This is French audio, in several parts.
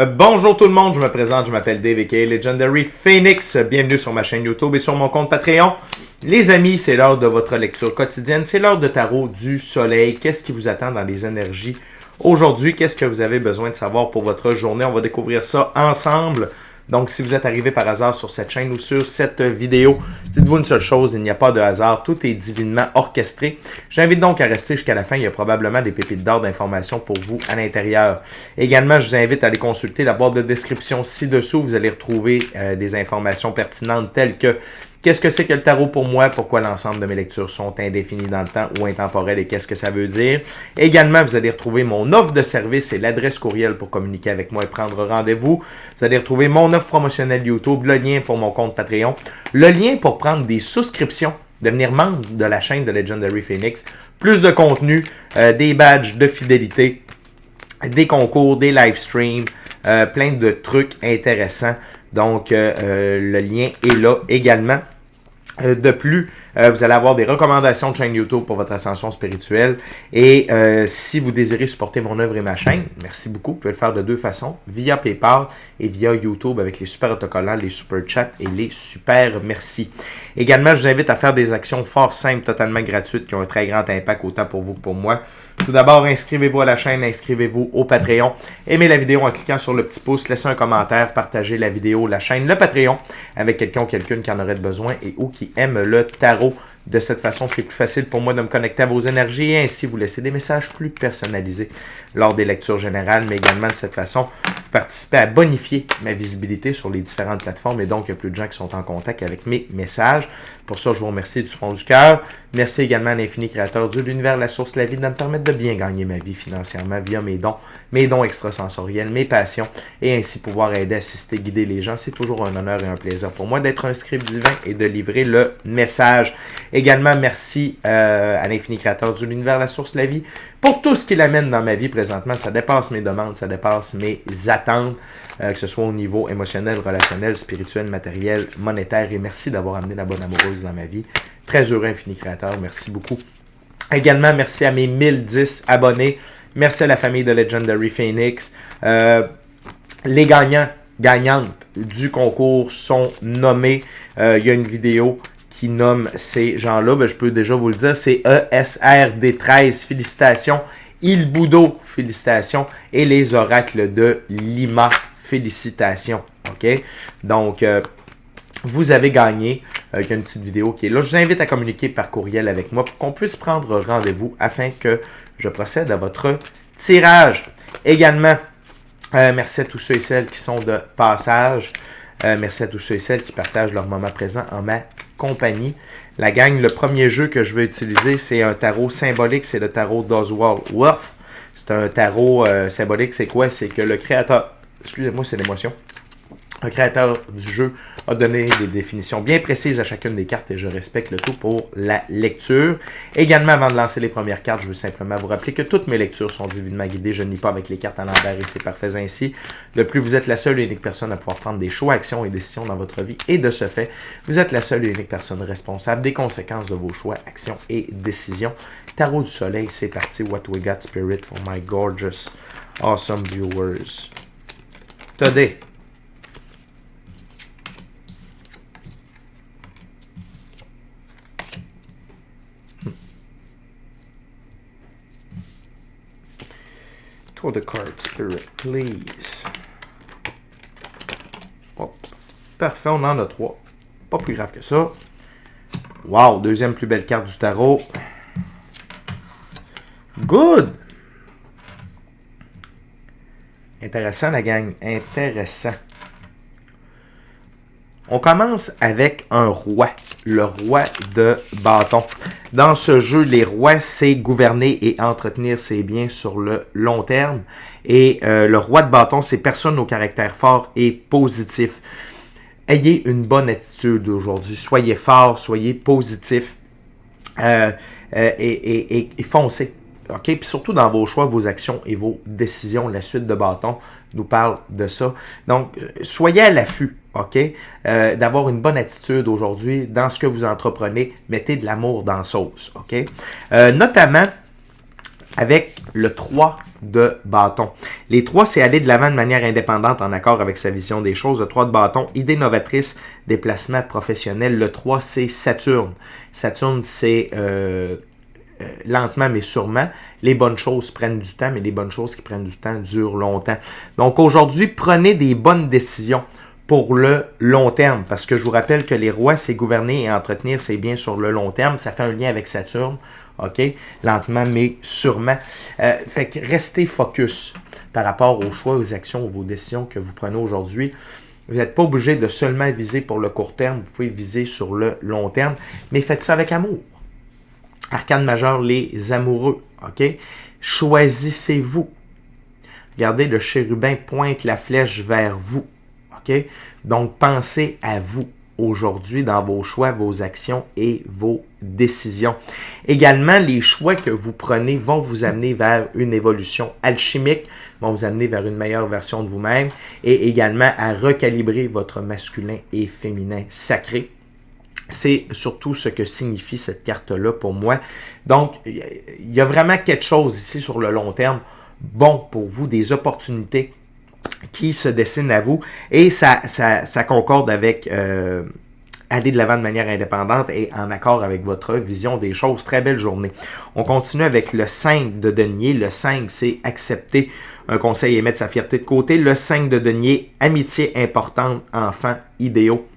Bonjour tout le monde, je me présente, je m'appelle Dave aka Legendary Phoenix. Bienvenue sur ma chaîne YouTube et sur mon compte Patreon. Les amis, c'est l'heure de votre lecture quotidienne, c'est l'heure de tarot du soleil. Qu'est-ce qui vous attend dans les énergies aujourd'hui? Qu'est-ce que vous avez besoin de savoir pour votre journée? On va découvrir ça ensemble. Donc, si vous êtes arrivé par hasard sur cette chaîne ou sur cette vidéo, dites-vous une seule chose, il n'y a pas de hasard, tout est divinement orchestré. J'invite donc à rester jusqu'à la fin, il y a probablement des pépites d'or d'informations pour vous à l'intérieur. Également, je vous invite à aller consulter la boîte de description ci-dessous, vous allez retrouver des informations pertinentes telles que qu'est-ce que c'est que le tarot pour moi? Pourquoi l'ensemble de mes lectures sont indéfinies dans le temps ou intemporelles et qu'est-ce que ça veut dire? Également, vous allez retrouver mon offre de service et l'adresse courriel pour communiquer avec moi et prendre rendez-vous. Vous allez retrouver mon offre promotionnelle YouTube, le lien pour mon compte Patreon, le lien pour prendre des souscriptions, devenir membre de la chaîne de Legendary Phoenix, plus de contenu, des badges de fidélité, des concours, des live streams, plein de trucs intéressants. Donc, le lien est là également. De plus, vous allez avoir des recommandations de chaîne YouTube pour votre ascension spirituelle. Et si vous désirez supporter mon œuvre et ma chaîne, merci beaucoup. Vous pouvez le faire de deux façons, via PayPal et via YouTube avec les super autocollants, les super chats et les super merci. Également, je vous invite à faire des actions fort simples, totalement gratuites, qui ont un très grand impact autant pour vous que pour moi. Tout d'abord, inscrivez-vous à la chaîne, inscrivez-vous au Patreon. Aimez la vidéo en cliquant sur le petit pouce, laissez un commentaire, partagez la vidéo, la chaîne, le Patreon avec quelqu'un ou quelqu'une qui en aurait besoin et ou qui aime le tarot. De cette façon, c'est plus facile pour moi de me connecter à vos énergies et ainsi vous laisser des messages plus personnalisés lors des lectures générales, mais également de cette façon, vous participez à bonifier ma visibilité sur les différentes plateformes et donc il y a plus de gens qui sont en contact avec mes messages. Pour ça, je vous remercie du fond du cœur. Merci également à l'infini créateur Dieu, l'univers, la source, la vie, de me permettre de bien gagner ma vie financièrement via mes dons extrasensoriels, mes passions et ainsi pouvoir aider, assister, guider les gens. C'est toujours un honneur et un plaisir pour moi d'être un script divin et de livrer le message. Également, merci à l'infini créateur de l'univers, la source, la vie, pour tout ce qu'il amène dans ma vie présentement. Ça dépasse mes demandes, ça dépasse mes attentes, que ce soit au niveau émotionnel, relationnel, spirituel, matériel, monétaire. Et merci d'avoir amené la bonne amoureuse dans ma vie. Très heureux, infini créateur. Merci beaucoup. Également, merci à mes 1010 abonnés. Merci à la famille de Legendary Phoenix. Les gagnantes du concours sont nommés. Il y a une vidéo qui nomme ces gens-là. Ben, je peux déjà vous le dire. C'est ESRD13. Félicitations. Il Boudo. Félicitations. Et les oracles de Lima. Félicitations. OK? Donc, vous avez gagné. Il y a une petite vidéo qui est là. Je vous invite à communiquer par courriel avec moi pour qu'on puisse prendre rendez-vous afin que je procède à votre tirage. Également, merci à tous ceux et celles qui sont de passage. Merci à tous ceux et celles qui partagent leur moment présent en ma compagnie. La gang, le premier jeu que je vais utiliser, c'est un tarot symbolique. C'est le tarot d'Oswald Worth. C'est un tarot symbolique. C'est quoi? C'est que le créateur... Excusez-moi, c'est l'émotion. Le créateur du jeu a donné des définitions bien précises à chacune des cartes et je respecte le tout pour la lecture. Également, avant de lancer les premières cartes, je veux simplement vous rappeler que toutes mes lectures sont divinement guidées. Je ne lis pas avec les cartes à l'envers et c'est parfait ainsi. De plus, vous êtes la seule et unique personne à pouvoir prendre des choix, actions et décisions dans votre vie. Et de ce fait, vous êtes la seule et unique personne responsable des conséquences de vos choix, actions et décisions. Tarot du soleil, c'est parti. What we got, spirit, for my gorgeous, awesome viewers. Today. Draw the card, Spirit, please. Oh, parfait, on en a 3. Pas plus grave que ça. Wow, deuxième plus belle carte du tarot. Good! Intéressant, la gang. Intéressant. On commence avec un roi. Le roi de bâton. Dans ce jeu, les rois, c'est gouverner et entretenir ses biens sur le long terme. Et le roi de bâton, c'est personne au caractère fort et positif. Ayez une bonne attitude aujourd'hui. Soyez fort, soyez positif et foncez. OK? Puis surtout dans vos choix, vos actions et vos décisions. La suite de bâton nous parle de ça. Donc, soyez à l'affût. OK? D'avoir une bonne attitude aujourd'hui dans ce que vous entreprenez. Mettez de l'amour dans la sauce. OK? Notamment, avec le 3 de bâton. Les 3, c'est aller de l'avant de manière indépendante en accord avec sa vision des choses. Le 3 de bâton, idée novatrice, déplacement professionnel. Le 3, c'est Saturne. Saturne, c'est lentement mais sûrement. Les bonnes choses prennent du temps, mais les bonnes choses qui prennent du temps durent longtemps. Donc aujourd'hui, prenez des bonnes décisions pour le long terme, parce que je vous rappelle que les rois, c'est gouverner et entretenir ses biens sur le long terme. Ça fait un lien avec Saturne, ok? Lentement mais sûrement. Fait que restez focus par rapport aux choix, aux actions, vos décisions que vous prenez aujourd'hui. Vous n'êtes pas obligé de seulement viser pour le court terme, vous pouvez viser sur le long terme, mais faites ça avec amour. Arcane majeur, les amoureux, ok? Choisissez-vous. Regardez, le chérubin pointe la flèche vers vous, ok? Donc, pensez à vous aujourd'hui dans vos choix, vos actions et vos décisions. Également, les choix que vous prenez vont vous amener vers une évolution alchimique, vont vous amener vers une meilleure version de vous-même et également à recalibrer votre masculin et féminin sacré. C'est surtout ce que signifie cette carte-là pour moi. Donc, il y a vraiment quelque chose ici sur le long terme bon pour vous, des opportunités qui se dessinent à vous et ça concorde avec aller de l'avant de manière indépendante et en accord avec votre vision des choses. Très belle journée. On continue avec le 5 de denier. Le 5, c'est accepter un conseil et mettre sa fierté de côté. Le 5 de denier, amitié importante, enfants idéaux.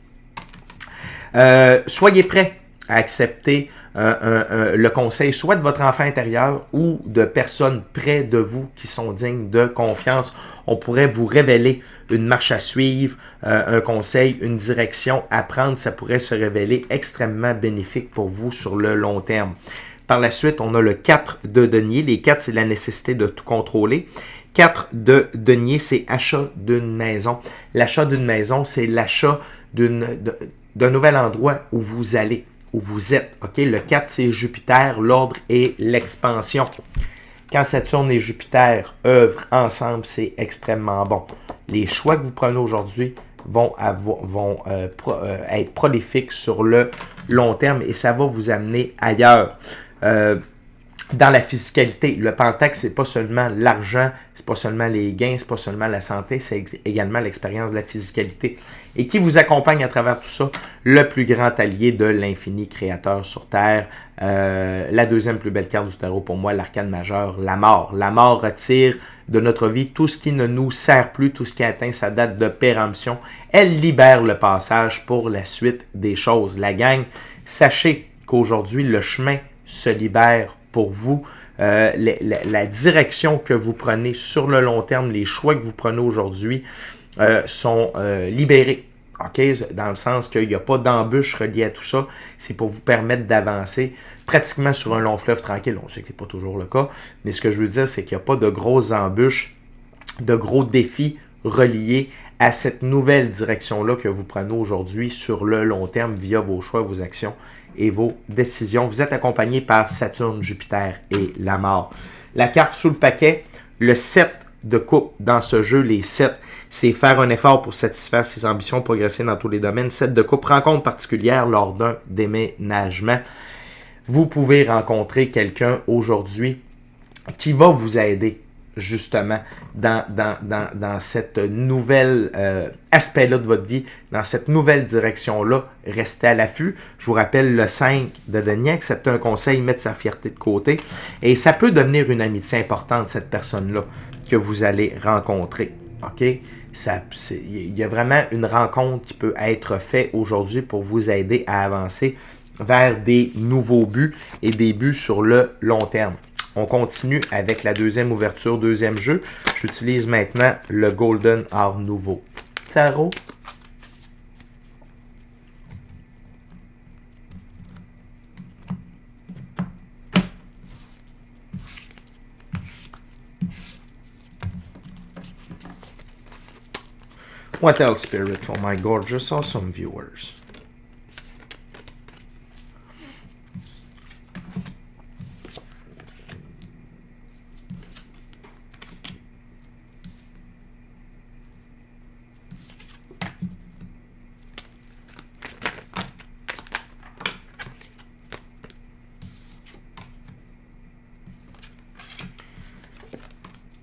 Soyez prêts à accepter le conseil soit de votre enfant intérieur ou de personnes près de vous qui sont dignes de confiance. On pourrait vous révéler une marche à suivre, un conseil, une direction à prendre. Ça pourrait se révéler extrêmement bénéfique pour vous sur le long terme. Par la suite, on a le 4 de denier. Les 4, c'est la nécessité de tout contrôler. 4 de denier, c'est achat d'une maison. L'achat d'une maison, c'est l'achat d'un nouvel endroit où vous allez, où vous êtes. Okay? Le 4, c'est Jupiter, l'ordre et l'expansion. Quand Saturne et Jupiter œuvrent ensemble, c'est extrêmement bon. Les choix que vous prenez aujourd'hui vont être prolifiques sur le long terme et ça va vous amener ailleurs. Dans la physicalité, le Pentacle, c'est pas seulement l'argent, c'est pas seulement les gains, c'est pas seulement la santé, c'est également l'expérience de la physicalité. Et qui vous accompagne à travers tout ça? Le plus grand allié de l'infini créateur sur Terre. La deuxième plus belle carte du tarot pour moi, l'arcane majeur, la mort. La mort retire de notre vie tout ce qui ne nous sert plus, tout ce qui a atteint sa date de péremption. Elle libère le passage pour la suite des choses. La gang, sachez qu'aujourd'hui, le chemin se libère pour vous. La direction que vous prenez sur le long terme, les choix que vous prenez aujourd'hui sont libérés. Okay? Dans le sens qu'il n'y a pas d'embûche reliée à tout ça. C'est pour vous permettre d'avancer pratiquement sur un long fleuve tranquille. On sait que ce n'est pas toujours le cas. Mais ce que je veux dire, c'est qu'il n'y a pas de grosses embûches, de gros défis reliés à cette nouvelle direction-là que vous prenez aujourd'hui sur le long terme via vos choix, vos actions et vos décisions. Vous êtes accompagné par Saturne, Jupiter et la mort. La carte sous le paquet, le 7 de coupe dans ce jeu, les 7, c'est faire un effort pour satisfaire ses ambitions, progresser dans tous les domaines. 7 de coupe, rencontre particulière lors d'un déménagement. Vous pouvez rencontrer quelqu'un aujourd'hui qui va vous aider justement dans cette nouvelle aspect-là de votre vie, dans cette nouvelle direction-là. Restez à l'affût. Je vous rappelle le 5 de denier, accepter un conseil, mettre sa fierté de côté. Et ça peut devenir une amitié importante, cette personne-là, que vous allez rencontrer. OK? Il y a vraiment une rencontre qui peut être faite aujourd'hui pour vous aider à avancer vers des nouveaux buts et des buts sur le long terme. On continue avec la deuxième ouverture, deuxième jeu. J'utilise maintenant le Golden Art Nouveau Tarot. What else, Spirit, for my gorgeous, awesome viewers?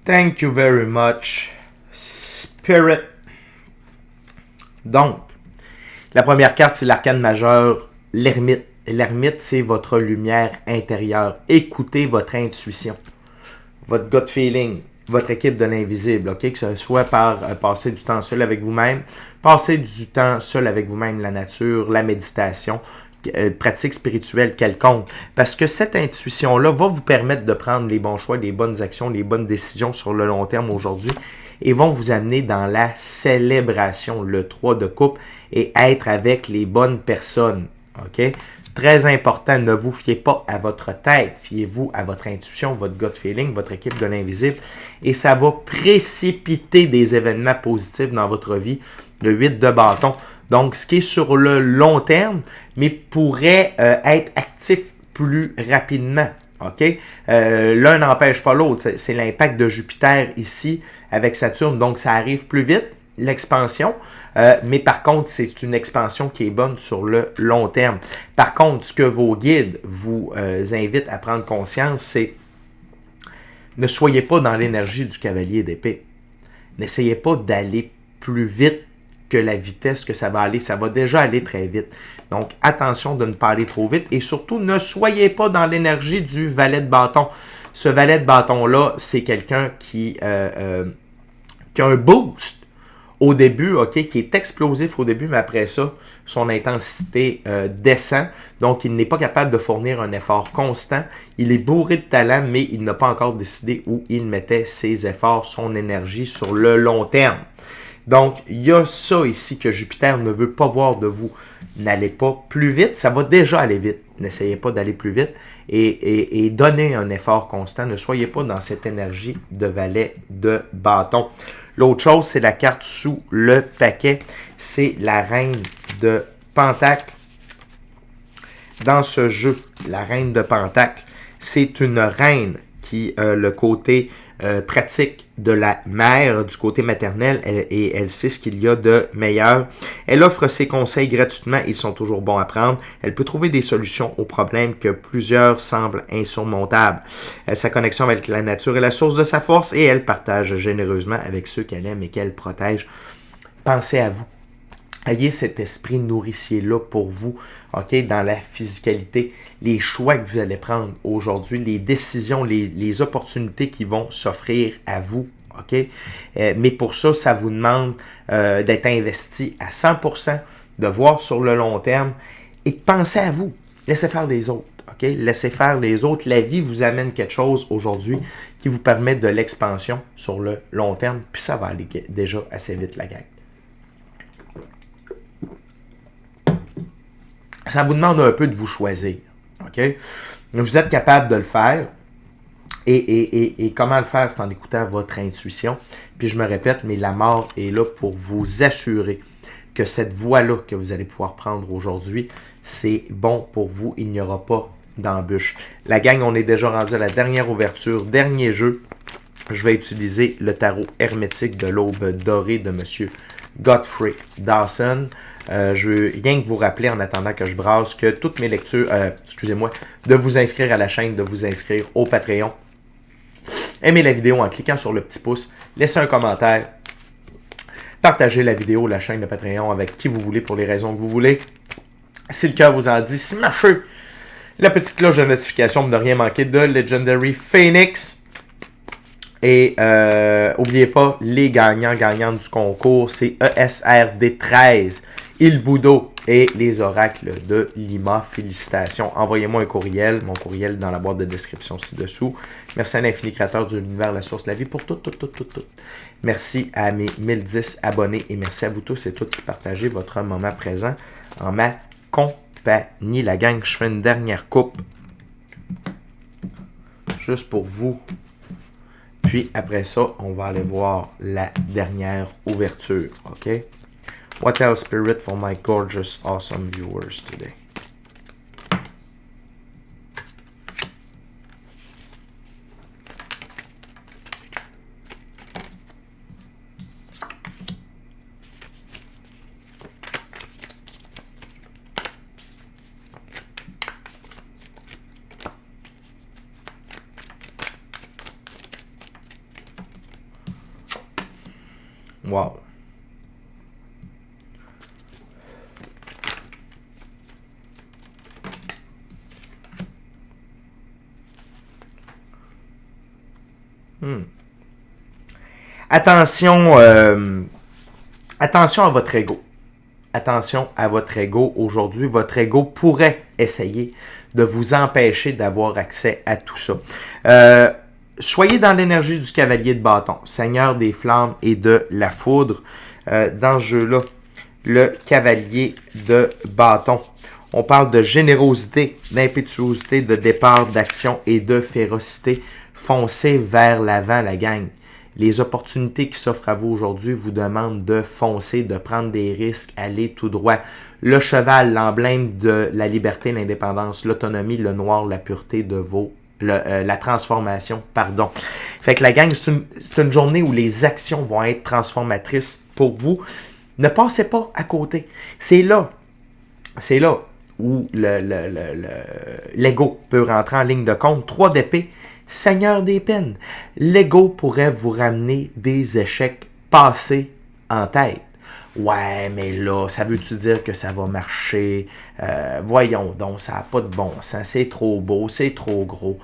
Thank you very much, Spirit. Donc, la première carte, c'est l'arcane majeur, l'ermite. L'ermite, c'est votre lumière intérieure. Écoutez votre intuition, votre gut feeling, votre équipe de l'invisible, ok? Que ce soit par passer du temps seul avec vous-même, passer du temps seul avec vous-même, la nature, la méditation, pratique spirituelle quelconque. Parce que cette intuition-là va vous permettre de prendre les bons choix, les bonnes actions, les bonnes décisions sur le long terme aujourd'hui et vont vous amener dans la célébration, le 3 de coupe et être avec les bonnes personnes, ok? Très important, ne vous fiez pas à votre tête, fiez-vous à votre intuition, votre gut feeling, votre équipe de l'invisible et ça va précipiter des événements positifs dans votre vie. Le 8 de bâton, donc ce qui est sur le long terme, mais pourrait être actif plus rapidement. OK? L'un n'empêche pas l'autre, c'est l'impact de Jupiter ici avec Saturne, donc ça arrive plus vite, l'expansion, mais par contre, c'est une expansion qui est bonne sur le long terme. Par contre, ce que vos guides vous invitent à prendre conscience, c'est ne soyez pas dans l'énergie du cavalier d'épée. N'essayez pas d'aller plus vite que la vitesse que ça va aller. Ça va déjà aller très vite. Donc, attention de ne pas aller trop vite et surtout, ne soyez pas dans l'énergie du valet de bâton. Ce valet de bâton-là, c'est quelqu'un qui a un boost au début, ok, qui est explosif au début, mais après ça, son intensité descend. Donc, il n'est pas capable de fournir un effort constant. Il est bourré de talent, mais il n'a pas encore décidé où il mettait ses efforts, son énergie sur le long terme. Donc, il y a ça ici que Jupiter ne veut pas voir de vous. N'allez pas plus vite, ça va déjà aller vite. N'essayez pas d'aller plus vite et donnez un effort constant. Ne soyez pas dans cette énergie de valet de bâton. L'autre chose, c'est la carte sous le paquet. C'est la reine de Pentacle. Dans ce jeu, la reine de Pentacle, c'est une reine qui a le côté pratique de la mère, du côté maternel, et elle sait ce qu'il y a de meilleur. Elle offre ses conseils gratuitement, ils sont toujours bons à prendre. Elle peut trouver des solutions aux problèmes que plusieurs semblent insurmontables. Sa connexion avec la nature est la source de sa force et elle partage généreusement avec ceux qu'elle aime et qu'elle protège. Pensez à vous. Ayez cet esprit nourricier-là pour vous, ok, dans la physicalité, les choix que vous allez prendre aujourd'hui, les décisions, les opportunités qui vont s'offrir à vous, ok. Mais pour ça, ça vous demande d'être investi à 100%, de voir sur le long terme et de penser à vous. Laissez faire les autres, ok. Laissez faire les autres. La vie vous amène quelque chose aujourd'hui qui vous permet de l'expansion sur le long terme, puis ça va aller déjà assez vite, la gang. Ça vous demande un peu de vous choisir. Okay? Vous êtes capable de le faire. Et comment le faire? C'est en écoutant votre intuition. Puis je me répète, mais la mort est là pour vous assurer que cette voie-là que vous allez pouvoir prendre aujourd'hui, c'est bon pour vous. Il n'y aura pas d'embûche. La gang, on est déjà rendu à la dernière ouverture, dernier jeu. Je vais utiliser le tarot hermétique de l'aube dorée de M. Godfrey Dawson. Je veux rien que vous rappeler en attendant que je brasse que toutes mes lectures, excusez-moi, de vous inscrire à la chaîne, de vous inscrire au Patreon. Aimez la vidéo en cliquant sur le petit pouce, laissez un commentaire, partagez la vidéo, la chaîne de Patreon avec qui vous voulez pour les raisons que vous voulez. Si le cœur vous en dit, smachez la petite cloche de notification pour ne rien manquer de Legendary Phoenix. Et n'oubliez pas, les gagnantes du concours, c'est ESRD 13, Il Budo et les oracles de Lima. Félicitations. Envoyez-moi un courriel, mon courriel dans la boîte de description ci-dessous. Merci à l'infini créateur de l'univers, la source de la vie pour tout. Merci à mes 1010 abonnés et merci à vous tous et toutes qui partagez votre moment présent en ma compagnie. La gang, je fais une dernière coupe juste pour vous. Puis après ça, on va aller voir la dernière ouverture, ok? What else, Spirit, for my gorgeous, awesome viewers today? Attention, attention à votre ego. Attention à votre ego. Aujourd'hui, votre ego pourrait essayer de vous empêcher d'avoir accès à tout ça. Soyez dans l'énergie du cavalier de bâton, seigneur des flammes et de la foudre. Dans ce jeu-là, le cavalier de bâton. On parle de générosité, d'impétuosité, de départ, d'action et de férocité. Foncez vers l'avant, la gang. Les opportunités qui s'offrent à vous aujourd'hui vous demandent de foncer, de prendre des risques, aller tout droit. Le cheval, l'emblème de la liberté, l'indépendance, l'autonomie, le noir, la pureté de vos... la transformation, pardon. Fait que la gang, c'est une journée où les actions vont être transformatrices pour vous. Ne passez pas à côté. C'est là où l'ego peut rentrer en ligne de compte. 3 d'épée, seigneur des peines. L'ego pourrait vous ramener des échecs passés en tête. Ouais, mais là, ça veut-tu dire que ça va marcher? Voyons donc, ça n'a pas de bon sens. C'est trop beau, c'est trop gros.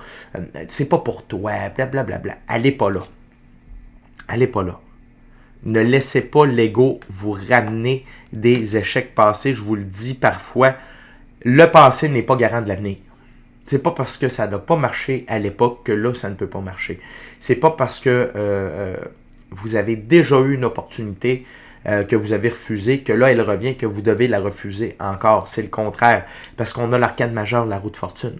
C'est pas pour toi, blablabla. Allez pas là. Allez pas là. Ne laissez pas l'ego vous ramener des échecs passés. Je vous le dis parfois, le passé n'est pas garant de l'avenir. C'est pas parce que ça n'a pas marché à l'époque que là, ça ne peut pas marcher. C'est pas parce que vous avez déjà eu une opportunité que vous avez refusée, que là, elle revient, que vous devez la refuser encore. C'est le contraire. Parce qu'on a l'arcane majeure, la roue de fortune.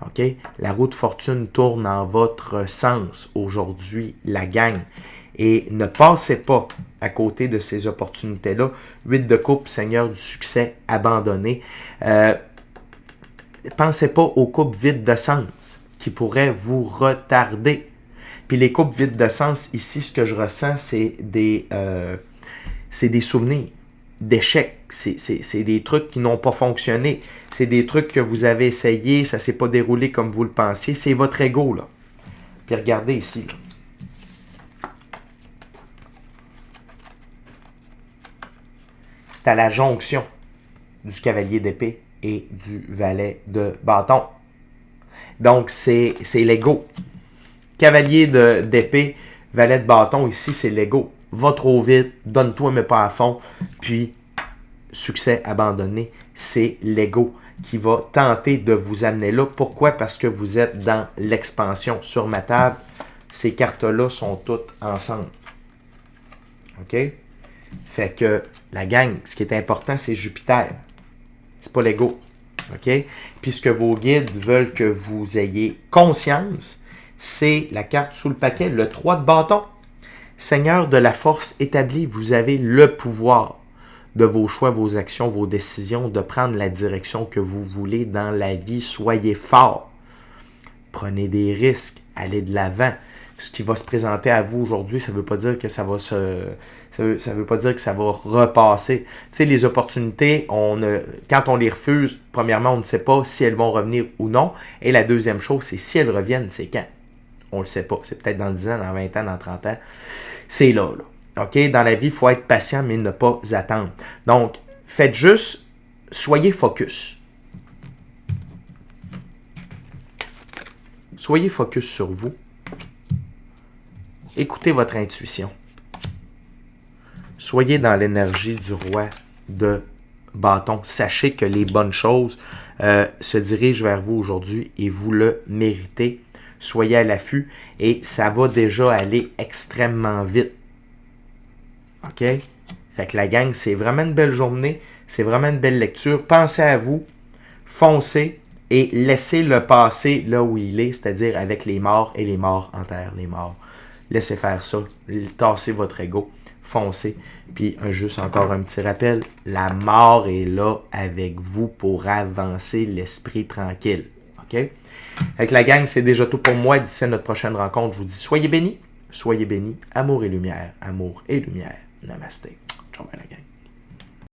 OK? La roue de fortune tourne en votre sens aujourd'hui, la gang. Et ne passez pas à côté de ces opportunités-là. 8 de coupe, seigneur du succès, abandonné. Pensez pas aux coupes vides de sens qui pourraient vous retarder. Puis les coupes vides de sens, ici, ce que je ressens, c'est des souvenirs d'échecs. C'est des trucs qui n'ont pas fonctionné. C'est des trucs que vous avez essayé, ça ne s'est pas déroulé comme vous le pensiez. C'est votre ego, là. Puis regardez ici, là. C'est à la jonction du cavalier d'épée et du valet de bâton. Donc, c'est l'ego. Cavalier d'épée, valet de bâton, ici, c'est l'ego. Va trop vite, donne-toi mais pas à fond. Puis, succès abandonné, c'est l'ego qui va tenter de vous amener là. Pourquoi? Parce que vous êtes dans l'expansion. Sur ma table, ces cartes-là sont toutes ensemble. OK? Fait que la gang, ce qui est important, c'est Jupiter. C'est pas l'ego. OK? Puis ce que vos guides veulent que vous ayez conscience, c'est la carte sous le paquet, le 3 de bâton. Seigneur de la force établie, vous avez le pouvoir de vos choix, vos actions, vos décisions, de prendre la direction que vous voulez dans la vie. Soyez fort. Prenez des risques. Allez de l'avant. Ce qui va se présenter à vous aujourd'hui, ça ne veut pas dire que ça va ça veut pas dire que ça va repasser. Tu sais, les opportunités, quand on les refuse, premièrement, on ne sait pas si elles vont revenir ou non. Et la deuxième chose, c'est si elles reviennent, c'est quand? On ne le sait pas. C'est peut-être dans 10 ans, dans 20 ans, dans 30 ans. C'est là. OK? Dans la vie, il faut être patient, mais ne pas attendre. Donc, faites juste, soyez focus. Soyez focus sur vous. Écoutez votre intuition. Soyez dans l'énergie du roi de bâton. Sachez que les bonnes choses se dirigent vers vous aujourd'hui et vous le méritez. Soyez à l'affût et ça va déjà aller extrêmement vite. OK? Fait que la gang, c'est vraiment une belle journée. C'est vraiment une belle lecture. Pensez à vous. Foncez et laissez le passé là où il est, c'est-à-dire avec les morts et les morts enterrent les morts. Laissez faire ça. Tassez votre ego. Foncez. Puis juste encore un petit rappel, la mort est là avec vous pour avancer l'esprit tranquille. OK? Avec la gang, c'est déjà tout pour moi. D'ici à notre prochaine rencontre, je vous dis soyez bénis, amour et lumière, amour et lumière. Namasté. Ciao, la gang.